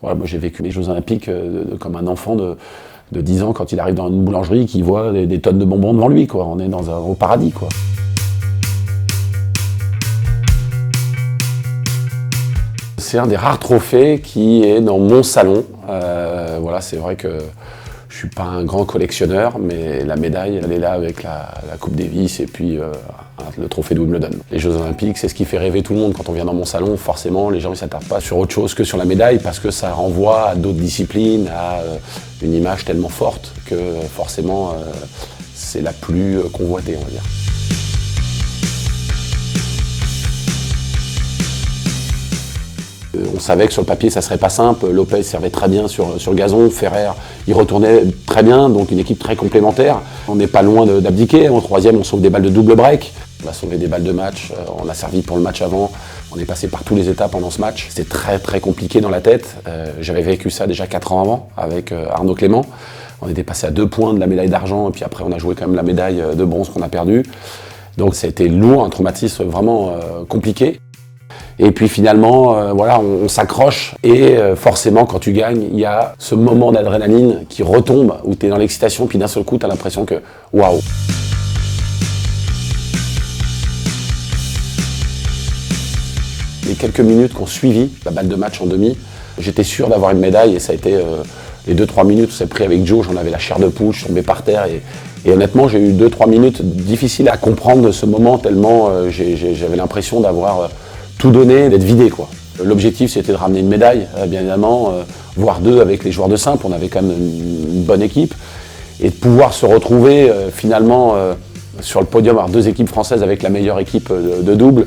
Voilà, moi j'ai vécu les Jeux Olympiques comme un enfant de 10 ans quand il arrive dans une boulangerie qui voit des tonnes de bonbons devant lui, quoi. On est au paradis, quoi. C'est un des rares trophées qui est dans mon salon. Voilà, c'est vrai que je suis pas un grand collectionneur, mais la médaille, elle est là avec la Coupe Davis et puis le trophée de Wimbledon. Les Jeux Olympiques, c'est ce qui fait rêver tout le monde. Quand on vient dans mon salon, forcément, les gens ne s'attardent pas sur autre chose que sur la médaille parce que ça renvoie à d'autres disciplines, à une image tellement forte que forcément, c'est la plus convoitée, on va dire. On savait que sur le papier ça serait pas simple, Lopez servait très bien sur le gazon, Ferrer il retournait très bien, donc une équipe très complémentaire. On n'est pas loin d'abdiquer, en troisième on sauve des balles de double break, on a sauvé des balles de match, on a servi pour le match avant, on est passé par toutes les étapes pendant ce match. C'était très très compliqué dans la tête, j'avais vécu ça déjà 4 ans avant avec Arnaud Clément. On était passé à 2 points de la médaille d'argent et puis après on a joué quand même la médaille de bronze qu'on a perdue. Donc ça a été lourd, un traumatisme vraiment compliqué. Et puis finalement, voilà, on s'accroche et forcément quand tu gagnes, il y a ce moment d'adrénaline qui retombe où tu es dans l'excitation puis d'un seul coup tu as l'impression que waouh. Les quelques minutes qu'on suivi la balle de match en demi, j'étais sûr d'avoir une médaille et ça a été les 2-3 minutes où c'est pris avec Joe, j'en avais la chair de poule, je suis tombé par terre et honnêtement j'ai eu 2-3 minutes difficiles à comprendre ce moment tellement j'avais l'impression d'avoir tout donné, d'être vidé, quoi. L'objectif c'était de ramener une médaille, bien évidemment, voire 2 avec les joueurs de simple, on avait quand même une bonne équipe. Et de pouvoir se retrouver finalement sur le podium, avoir 2 équipes françaises avec la meilleure équipe de double.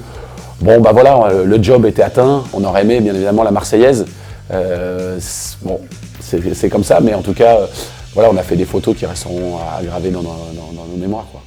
Bon bah voilà, le job était atteint, on aurait aimé bien évidemment la Marseillaise. Bon, c'est comme ça, mais en tout cas, voilà, on a fait des photos qui resteront à graver dans nos mémoires, quoi.